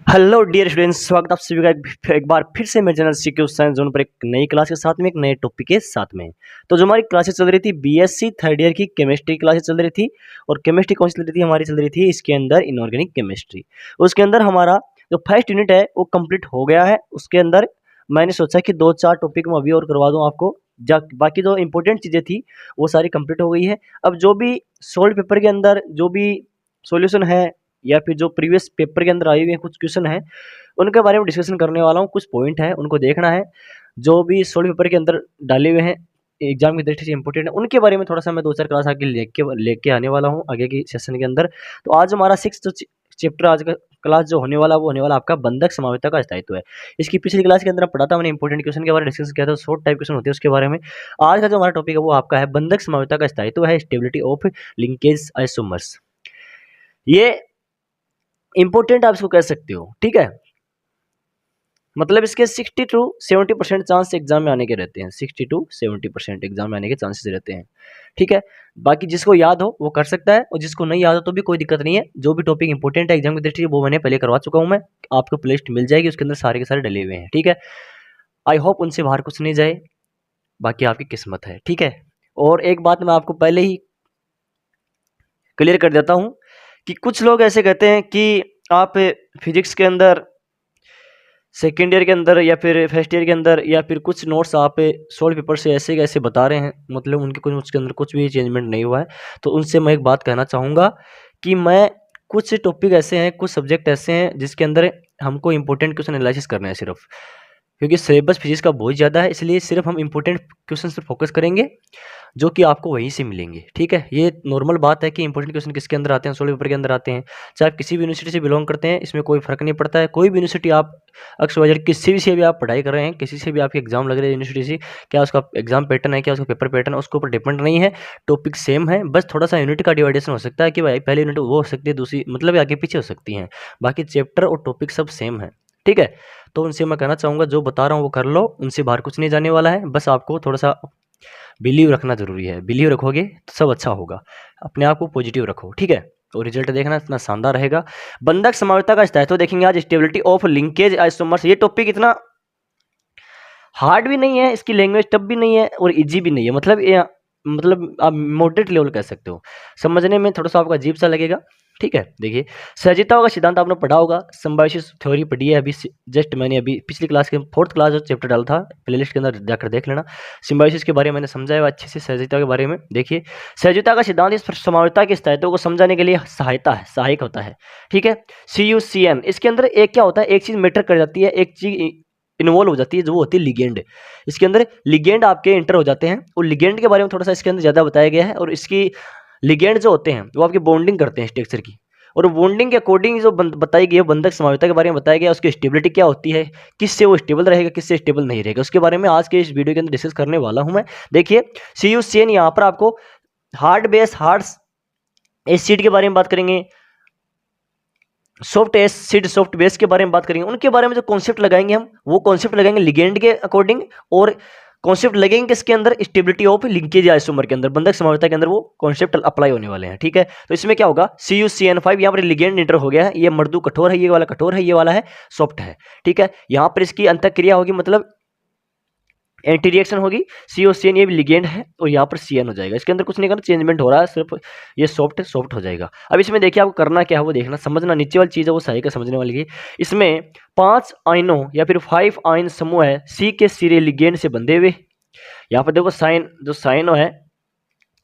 Hello dear students, स्वागत आप सभी का एक बार फिर से मेरे चैनल सीक्यू साइंस जोन पर एक नई क्लास के साथ में, एक नए टॉपिक के साथ में। तो जो हमारी क्लासेस चल रही थी बीएससी थर्ड ईयर की केमिस्ट्री क्लासेस चल रही थी। और केमिस्ट्री कौन सी चल रही थी? हमारी चल रही थी इसके अंदर इनऑर्गेनिक केमिस्ट्री। उसके अंदर हमारा जो फर्स्ट यूनिट है वो कंप्लीट हो गया है। उसके अंदर मैंने सोचा कि 2-4 टॉपिक मैं अभी और करवा दूँ आपको। बाकी जो इंपॉर्टेंट चीज़ें थी वो सारी कंप्लीट हो गई है। अब जो भी सोल्ड पेपर के अंदर जो भी सॉल्यूशन है या फिर जो प्रीवियस पेपर के अंदर आए हुए कुछ क्वेश्चन है उनके बारे में डिस्कशन करने वाला हूँ। कुछ पॉइंट है उनको देखना है जो भी सोल्ड पेपर के अंदर डाले हुए हैं, एग्जाम की दृष्टि से इंपॉर्टेंट है, उनके बारे में थोड़ा सा मैं 2-4 क्लास आगे लेके आने वाला हूँ आगे की सेशन के अंदर। तो आज हमारा 6th चैप्टर आज का क्लास जो होने वाला वो होने वाला आपका बंधक समावेशिता का स्थायित्व है। इसकी पिछली क्लास के अंदर पढ़ा था मैंने, इंपॉर्टेंट क्वेश्चन के बारे में डिस्कस किया था, शॉर्ट टाइप क्वेश्चन होते हैं उसके बारे में। आज का जो हमारा टॉपिक है वो आपका है बंधक समावेशिता का स्थायित्व है, स्टेबिलिटी ऑफ लिंकेज आइसोमर्स। ये इंपॉर्टेंट आप इसको कह सकते हो, ठीक है। मतलब इसके 60 to 70% चांस एग्जाम में आने के रहते हैं, 60 to 70% एग्जाम में आने के चांसेस रहते हैं, ठीक है। बाकी जिसको याद हो वो कर सकता है और जिसको नहीं याद हो तो भी कोई दिक्कत नहीं है। जो भी टॉपिक इंपॉर्टेंट है एग्जाम की दृष्टि से वो मैंने पहले करवा चुका हूँ मैं, आपको प्लेलिस्ट मिल जाएगी, उसके अंदर सारे के सारे डले हुए हैं, ठीक है। आई होप उनसे बाहर कुछ नहीं जाए, बाकी आपकी किस्मत है, ठीक है। और एक बात मैं आपको पहले ही क्लियर कर देता हूँ कि कुछ लोग ऐसे कहते हैं कि आप फिजिक्स के अंदर सेकेंड ईयर के अंदर या फिर फर्स्ट ईयर के अंदर या फिर कुछ नोट्स आप सोल्व पेपर से ऐसे कैसे बता रहे हैं, मतलब उनके कुछ उसके अंदर कुछ भी चेंजमेंट नहीं हुआ है। तो उनसे मैं एक बात कहना चाहूँगा कि मैं कुछ टॉपिक ऐसे हैं, कुछ सब्जेक्ट ऐसे हैं जिसके अंदर हमको इंपॉर्टेंट क्वेश्चन एनालिसिस करना है सिर्फ, क्योंकि सिलेबस फिजिक्स का बहुत ज़्यादा है, इसलिए सिर्फ हम इंपॉर्टेंट क्वेश्चन पर फोकस करेंगे जो कि आपको वहीं से मिलेंगे, ठीक है। ये नॉर्मल बात है कि इंपॉर्टेंट क्वेश्चन किसके अंदर आते हैं, सोल्व पेपर के अंदर आते हैं। चाहे आप किसी भी यूनिवर्सिटी से बिलोंग करते हैं, इसमें कोई फर्क नहीं पड़ता है। कोई भी यूनिवर्सिटी आप अक्सर किसी भी से भी आप पढ़ाई कर रहे हैं, किसी से भी आपके एग्जाम लग रहे हैं यूनिवर्सिटी से, क्या उसका एग्जाम पैटर्न है, क्या उसका पेपर पैटर्न है, उसके ऊपर डिपेंड नहीं है। टॉपिक सेम है, बस थोड़ा सा यूनिट का डिवाइडेशन हो सकता है कि भाई पहले यूनिट वो हो सकती है, दूसरी मतलब आगे पीछे हो सकती हैं, बाकी चैप्टर और टॉपिक सब सेम है, ठीक है। तो उनसे मैं कहना चाहूँगा जो बता रहा हूँ वो कर लो, उनसे बाहर कुछ नहीं जाने वाला है। बस आपको थोड़ा सा बिलीव रखना जरूरी है, बिलीव रखोगे तो सब अच्छा होगा। अपने आप को पॉजिटिव रखो, ठीक है। और रिजल्ट देखना इतना शानदार रहेगा। बंधक समावेशिता का स्थायित्व देखेंगे आज, स्टेबिलिटी ऑफ लिंकेज आइसोमर्स। ये टॉपिक इतना हार्ड भी नहीं है, इसकी लैंग्वेज टफ भी नहीं है और इजी भी नहीं है, मतलब आप मॉडरेट लेवल कह सकते हो। समझने में थोड़ा सा आपका अजीब सा लगेगा, ठीक है। देखिए सहजिता का सिद्धांत आपने पढ़ा होगा, सिम्बायोसिस थ्योरी पढ़ी है अभी जस्ट मैंने अभी पिछली क्लास के 4th क्लास जो चैप्टर डाला था, प्लेलिस्ट के अंदर जाकर देख लेना। सिम्बायोसिस के बारे में मैंने समझाया अच्छे से, सहजिता के बारे में। देखिए सहजिता का सिद्धांत इस समावेशिता के स्थायित्व को समझाने के लिए सहायक होता है, ठीक है। CUCN इसके अंदर एक क्या होता है, एक चीज मैटर कर जाती है, एक चीज इन्वॉल्व हो जाती है, जो वो होती है लिगेंड। इसके अंदर लिगेंड आपके इंटर हो जाते हैं और लिगेंड के बारे में थोड़ा सा इसके अंदर ज़्यादा बताया गया है। और इसकी लिगेंड जो होते हैं वो आपकी बॉन्डिंग करते हैं स्ट्रक्चर की, और बॉन्डिंग के अकॉर्डिंग जो बताई गई है बंधक समावेशिता के बारे में बताया गया, उसकी स्टेबिलिटी क्या होती है, किससे वो स्टेबल रहेगा, किससे स्टेबल नहीं रहेगा, उसके बारे में आज के इस वीडियो के अंदर डिस्कस करने वाला हूं मैं। देखिए CUCN यहाँ पर आपको हार्ड एसिड के बारे में बात करेंगे, सॉफ्ट एसिड सॉफ्ट बेस के बारे में बात करेंगे। उनके बारे में जो कॉन्सेप्ट लगाएंगे हम, वो कॉन्सेप्ट लगाएंगे लिगेंड के अकॉर्डिंग, और कॉन्सेप्ट लगेंगे किसके अंदर, स्टेबिलिटी ऑफ लिंकेज आइसोमर के अंदर, बंधक समावेशिता के अंदर वो कॉन्सेप्ट अप्लाई होने वाले हैं, ठीक है। तो इसमें क्या होगा, CUCN5 यहाँ पर लिगेंड इंटर हो गया है, ये मृदु कठोर है, ये वाला कठोर है, ये वाला है सॉफ्ट है, ठीक है। यहाँ पर इसकी अंतःक्रिया होगी, मतलब एंटी रिएक्शन होगी। COCN ये भी लिगेंड है और यहाँ पर CN हो जाएगा, इसके अंदर कुछ नहीं करना, चेंजमेंट हो रहा है, सिर्फ ये सॉफ्ट हो जाएगा। अब इसमें देखिए आपको करना क्या है वो देखना, समझना, नीचे वाली चीज़ है वो सही का समझने वाली है। इसमें 5 आयनों या फिर 5 आयन समूह है, C के सिरे लिगेंड से बंधे हुए। यहाँ पर देखो साइनो है,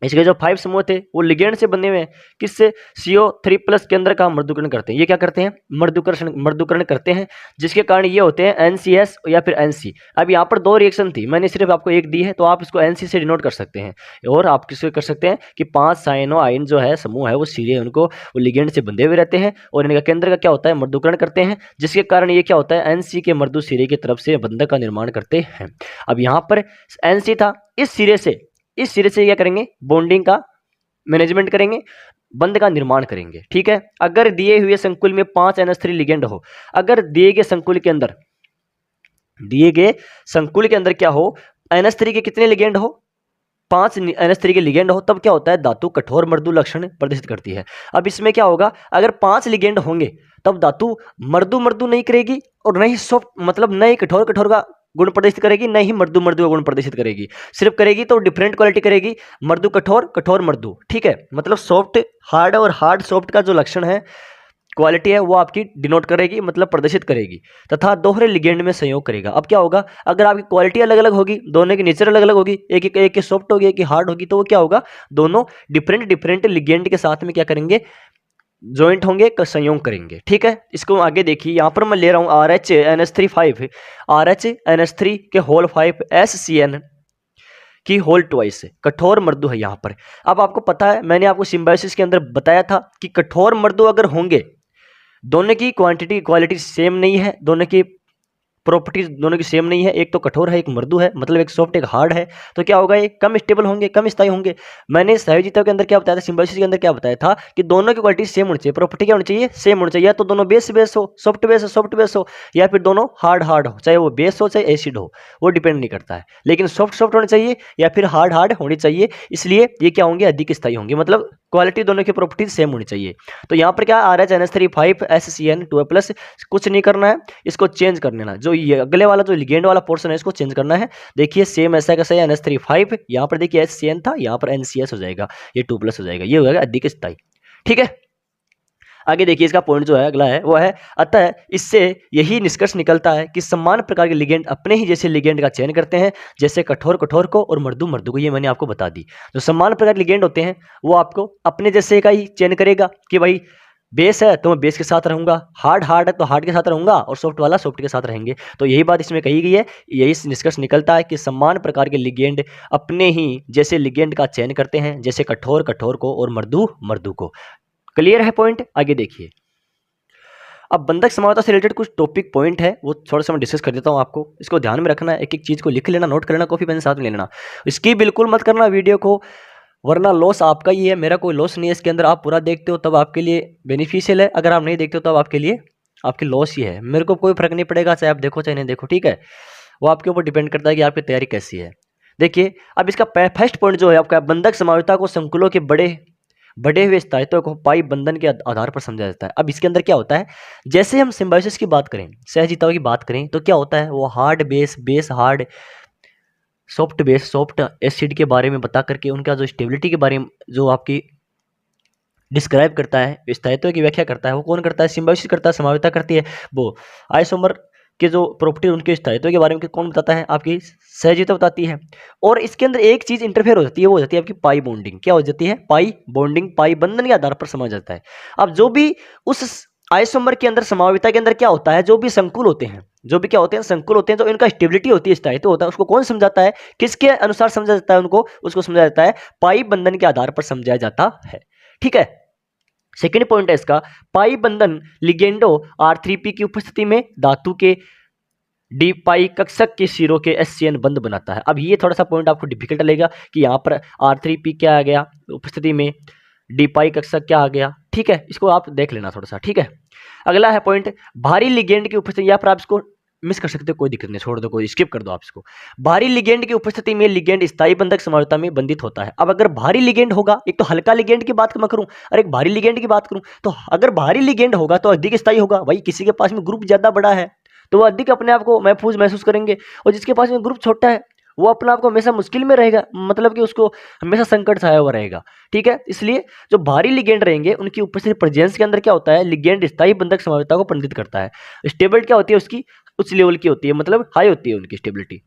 इसके जो 5 समूह थे वो लिगेंड से बने हुए हैं, किससे, CO3+ के अंदर का मर्दूकरण करते हैं। ये क्या करते हैं, मर्दूकरण करते हैं, जिसके कारण ये होते हैं NCS या फिर NC। अब यहाँ पर 2 रिएक्शन थी, मैंने सिर्फ आपको एक दी है, तो आप इसको NC से डिनोट कर सकते हैं। और आप किससे कर सकते हैं कि 5 साइनो आयन जो है समूह है वो सिरे उनको वो लिगेंड से बंधे हुए रहते हैं और इनका केंद्र का क्या होता है, मर्दूकरण करते हैं, जिसके कारण ये क्या होता है, NC के मर्दू सिरे की तरफ से बंधक का निर्माण करते हैं। अब यहाँ पर NC था, इस सिरे से क्या करेंगे, बॉन्डिंग का मैनेजमेंट करेंगे, बंध का निर्माण करेंगे, ठीक है। अगर दिए हुए संकुल में 5 NH3 लिगेंड हो, अगर दिए गए संकुल के अंदर क्या हो, NH3 के कितने लिगेंड हो, 5 NH3 के लिगेंड हो, तब क्या होता है, धातु कठोर मृदु लक्षण प्रदर्शित करती है। अब इसमें क्या होगा, अगर 5 लिगेंड होंगे तब धातु मृदु मृदु नहीं करेगी और न ही सॉफ्ट मतलब न ही कठोर कठोर का गुण प्रदर्शित करेगी, न ही मृदु मृदु का गुण प्रदर्शित करेगी। सिर्फ करेगी तो डिफरेंट क्वालिटी करेगी, मृदु कठोर कठोर मृदु, ठीक है। मतलब सॉफ्ट हार्ड और हार्ड सॉफ्ट का जो लक्षण है, क्वालिटी है, वो आपकी डिनोट करेगी, मतलब प्रदर्शित करेगी, तथा दोहरे लिगेंड में संयोग करेगा। अब क्या होगा, अगर आपकी क्वालिटी अलग अलग होगी, दोनों की नेचर अलग अलग होगी, एक की सॉफ्ट होगी एक की हार्ड होगी, तो वो क्या होगा, दोनों डिफरेंट डिफरेंट लिगेंड के साथ में क्या करेंगे, ज्वाइंट होंगे, संयोग करेंगे, ठीक है। इसको आगे देखिए, यहाँ पर मैं ले रहा हूँ RH NH3 RH NH3 के होल 5 SCN की होल ट्वाइस, कठोर मृदु है यहाँ पर। अब आपको पता है, मैंने आपको सिम्बायोसिस के अंदर बताया था कि कठोर मृदु अगर होंगे, दोनों की क्वालिटी सेम नहीं है, दोनों की प्रॉपर्टीज दोनों की सेम नहीं है, एक तो कठोर है एक मृदु है, मतलब एक सॉफ्ट एक हार्ड है, तो क्या होगा, ये कम स्टेबल होंगे, कम स्थायी होंगे। मैंने सहयोगिता के अंदर क्या बताया था, सिम्बायोसिस के अंदर क्या बताया था कि दोनों की क्वालिटी सेम होनी चाहिए, प्रॉपर्टी क्या होनी चाहिए, सेम होनी चाहिए। या तो दोनों बेस बेस हो, सॉफ्ट बेस हो, या फिर दोनों हार्ड हार्ड हो, चाहे वो बेस हो चाहे एसिड हो, वो डिपेंड नहीं करता है, लेकिन सॉफ्ट सॉफ्ट होनी चाहिए या फिर हार्ड हार्ड होनी चाहिए। इसलिए ये क्या होंगे, अधिक स्थायी होंगे, मतलब क्वालिटी दोनों की प्रॉपर्टीज सेम होनी चाहिए। तो यहाँ पर क्या RH NH3 5 SCN 2+, कुछ नहीं करना है, इसको चेंज कर लेना, जो ये अगले वाला जो लिगेंड वाला पोर्शन है इसको चेंज करना है। देखिए सेम ऐसा कैसा है, NH3 5, यहाँ पर देखिए SCN था, यहाँ पर NCS हो जाएगा, ये 2+ हो जाएगा, ये हो जाएगा अधिक स्थायी, ठीक है। आगे देखिए, इसका पॉइंट जो है अगला है वो है, अतः इससे यही निष्कर्ष निकलता है कि समान प्रकार के लिगेंड अपने ही जैसे लिगेंड का चयन करते हैं, जैसे कठोर कठोर को और मृदु मृदु को, ये मैंने आपको बता दी। जो समान प्रकार के लिगेंड होते हैं वो आपको अपने जैसे का ही चयन करेगा, कि भाई बेस है तो मैं बेस के साथ रहूंगा, हार्ड हार्ड है तो हार्ड के साथ रहूंगा, और सॉफ्ट वाला सॉफ्ट के साथ रहेंगे। तो यही बात इसमें कही गई है, यही निष्कर्ष निकलता है कि समान प्रकार के लिगेंड अपने ही जैसे लिगेंड का चयन करते हैं, जैसे कठोर कठोर को और मृदु मृदु को। क्लियर है पॉइंट, आगे देखिए। अब बंधक समानता से रिलेटेड कुछ टॉपिक पॉइंट है, वो थोड़ा सा मैं डिस्कस कर देता हूँ आपको, इसको ध्यान में रखना है, एक एक चीज़ को लिख लेना, नोट कर लेना, कॉपी पेन साथ में ले लेना। इसकी बिल्कुल मत करना वीडियो को, वरना लॉस आपका ही है, मेरा कोई लॉस नहीं है इसके अंदर। आप पूरा देखते हो तब आपके लिए बेनिफिशियल है, अगर आप नहीं देखते हो तब आपके लिए आपकी लॉस ही है। मेरे को कोई फर्क नहीं पड़ेगा चाहे आप देखो चाहे नहीं देखो, ठीक है, वो आपके ऊपर डिपेंड करता है कि आपकी तैयारी कैसी है। देखिए, अब इसका फर्स्ट पॉइंट जो है आपका, बंधक समानता को संकुलों के बड़े हुए स्थायित्व को पाई बंधन के आधार पर समझा जाता है। अब इसके अंदर क्या होता है, जैसे हम सिम्बायोसिस की बात करें, सहजीविता की बात करें, तो क्या होता है, वो hard base hard, soft base soft, acid के बारे में बता करके उनका जो स्टेबिलिटी के बारे में जो आपकी डिस्क्राइब करता है, स्थायित्व की व्याख्या करता है, वो कौन करता है, सिम्बायोसिस करता है, समानता करती है वो। आइसोमर के जो प्रॉपर्टी उनके स्थायित्व के बारे में कौन बताता है, आपकी सहजीविता बताती है। और इसके अंदर एक चीज इंटरफेयर हो जाती है, वो हो जाती है आपकी पाई बॉन्डिंग। क्या हो जाती है, पाई बॉन्डिंग, पाई बंधन के आधार पर समझ जाता है। अब जो भी उस आइसोमर के अंदर समाविता के अंदर क्या होता है, जो भी संकुल होते हैं, जो भी क्या होते हैं, संकुल होते हैं, तो इनका स्टेबिलिटी होती है, स्थायित्व होता है, उसको कौन समझाता है, किसके अनुसार समझा जाता है उनको, उसको समझा जाता है पाई बंधन के आधार पर समझाया जाता है, ठीक है। सेकेंड पॉइंट है इसका, पाई बंधन लिगेंडो R3P की उपस्थिति में धातु के डी पाई कक्षक के सिरों के SCN बंध बनाता है। अब ये थोड़ा सा पॉइंट आपको डिफिकल्ट लगेगा कि यहाँ पर R3P क्या आ गया उपस्थिति में, डी पाई कक्षक क्या आ गया, ठीक है, इसको आप देख लेना थोड़ा सा, ठीक है। अगला है पॉइंट, भारी लिगेंड की उपस्थिति, यहाँ पर आप इसको मिस कर सकते हो, कोई दिक्कत नहीं, छोड़ दो, कोई स्किप कर दो आप इसको। भारी लिगेंड की उपस्थिति में लिगेंड स्थायी बंधक समानता में बंधित होता है। अब अगर भारी लिगेंड होगा, एक तो हल्का लिगेंड की बात मैं करूं और एक भारी लिगेंड की बात करूं, तो अगर भारी लिगेंड होगा तो अधिक स्थायी होगा। भाई किसी के पास में ग्रुप ज्यादा बड़ा है तो वो अधिक अपने आप को महफूज महसूस करेंगे, और जिसके पास में ग्रुप छोटा है वो अपने आप को हमेशा मुश्किल में रहेगा, मतलब कि उसको हमेशा संकट छाया हुआ रहेगा, ठीक है। इसलिए जो भारी लिगेंड रहेंगे उनकी उपस्थिति प्रेजेंस के अंदर क्या होता है, लिगेंड स्थायी बंधक समानता को प्रदर्शित करता है। स्टेबिलिटी क्या होती है उसकी, उच्च लेवल की होती है, मतलब हाई होती है उनकी स्टेबिलिटी।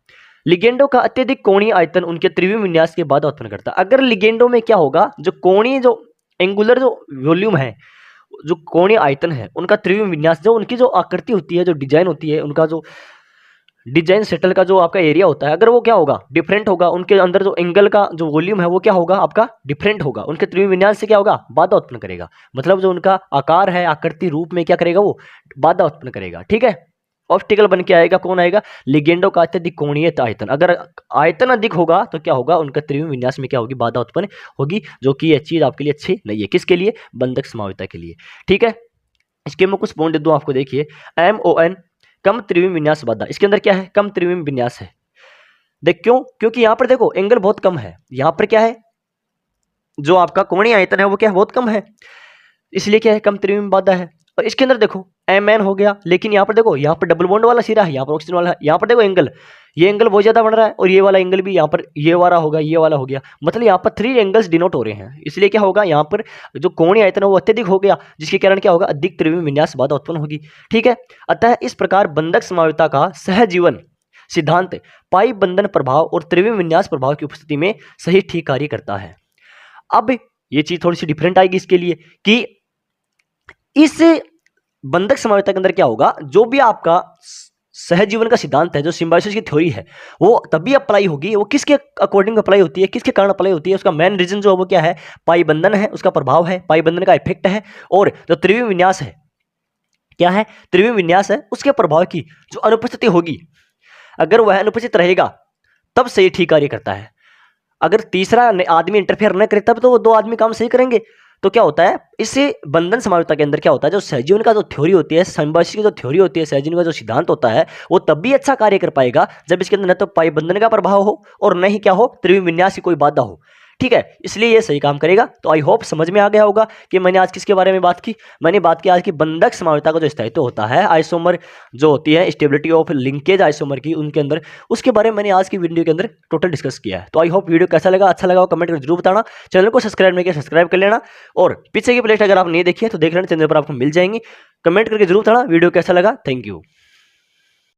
लिगेंडो का अत्यधिक कोणीय आयतन उनके त्रिविम विन्यास के बाद उत्पन्न करता है। अगर लिगेंडो में क्या होगा, जो कोणीय जो एंगुलर जो वॉल्यूम है, जो कोणीय आयतन है, उनका त्रिविम विन्यास, जो उनकी जो आकृति होती है, जो डिजाइन होती है, उनका जो डिजाइन सेटल का जो आपका एरिया होता है, अगर वो क्या होगा, डिफरेंट होगा, उनके अंदर जो एंगल का जो वॉल्यूम है वो क्या होगा आपका, डिफरेंट होगा, उनके त्रिविम विन्यास से क्या होगा, बाधा उत्पन्न करेगा। मतलब जो उनका आकार है, आकृति रूप में क्या करेगा, वो बाधा उत्पन्न करेगा, ठीक है। ऑब्स्टिकल बन के आएगा, कौन आएगा, लिगेंडो का अत्यधिक कोणीय आयतन। अगर आयतन अधिक होगा तो क्या होगा, उनका त्रिविम विन्यास में क्या होगी, बाधा उत्पन्न होगी, जो कि यह चीज आपके लिए अच्छी नहीं है। किसके लिए, बंधक समाविता के लिए, ठीक है। इसके मैं कुछ पॉइंट दूं आपको, देखिए MON कम त्रिविम विन्यास बाधा, इसके अंदर क्या है, कम त्रिविम विन्यास है। देख क्यों, क्योंकि यहां पर देखो एंगल बहुत कम है, यहां पर क्या है, जो आपका कोणीय आयतन है वो क्या है, बहुत कम है, इसलिए क्या है, कम त्रिविम बाधा है। और इसके अंदर देखो Mn हो गया, लेकिन यहाँ पर देखो, यहाँ पर डबल बॉन्ड वाला सिरा है, यहाँ पर ऑक्सीजन वाला है, यहाँ पर देखो एंगल, ये एंगल बहुत ज्यादा बन रहा है और ये वाला एंगल भी यहाँ पर ये वाला होगा, ये वाला हो गया, मतलब यहाँ पर 3 एंगल्स डिनोट हो रहे हैं। इसलिए क्या होगा, यहाँ पर जो कोणीय आयतन है वो अत्यधिक हो गया, जिसके कारण क्या होगा, अधिक त्रिविम विन्यास बाधा उत्पन्न होगी। ठीक है, अतः इस प्रकार बंधक समायोजकता का सहजीवन सिद्धांत पाई बंधन प्रभाव और त्रिविम विन्यास प्रभाव की उपस्थिति में सही ठीक कार्य करता है। अब ये चीज थोड़ी सी डिफरेंट आएगी इसके लिए कि इस बंधक समायोजकता के अंदर क्या होगा, जो भी आपका सहजीवन का सिद्धांत है, जो सिम्बायोसिस की थ्योरी है, वो तभी अप्लाई होगी, वो किसके अकॉर्डिंग अप्लाई होती है, किसके कारण अप्लाई होती है, उसका मेन रीजन जो है वो क्या है, पाई बंधन है, उसका प्रभाव है, पाई बंधन का इफेक्ट है, और जो त्रिविम विन्यास है, क्या है, त्रिविम विन्यास है, उसके प्रभाव की जो अनुपस्थिति होगी, अगर वह अनुपस्थित रहेगा तब सही ठीक कार्य करता है। अगर तीसरा आदमी इंटरफेयर न करे तब तो वो 2 आदमी काम सही करेंगे। तो क्या होता है, इससे बंधन समायोजकता के अंदर क्या होता है, जो सहजीवन का जो थ्योरी होती है, सिम्बायोसिस की जो थ्योरी होती है, सहजीवन का जो सिद्धांत होता है, वो तब भी अच्छा कार्य कर पाएगा जब इसके अंदर न तो पाई बंधन का प्रभाव हो और न ही क्या हो, त्रिविम विन्यास की कोई बाधा हो। ठीक है, इसलिए ये सही काम करेगा। तो आई होप समझ में आ गया होगा कि मैंने आज किसके बारे में बात की। मैंने बात की आज की बंधक समायोजकता का जो स्थायित्व होता है, आइसोमर जो होती है, स्टेबिलिटी ऑफ लिंकेज आइसोमर की, उनके अंदर, उसके बारे में मैंने आज की वीडियो के अंदर टोटल डिस्कस किया है। तो आई होप वीडियो कैसा लगा, अच्छा लगा कमेंट कर जरूर बताना। चैनल को सब्सक्राइब नहीं किया सब्सक्राइब कर लेना, और पीछे की प्लेलिस्ट अगर आप नहीं देखी है तो देख लेना, चैनल पर आपको मिल जाएंगी। कमेंट करके जरूर बताना वीडियो कैसा लगा। Thank you.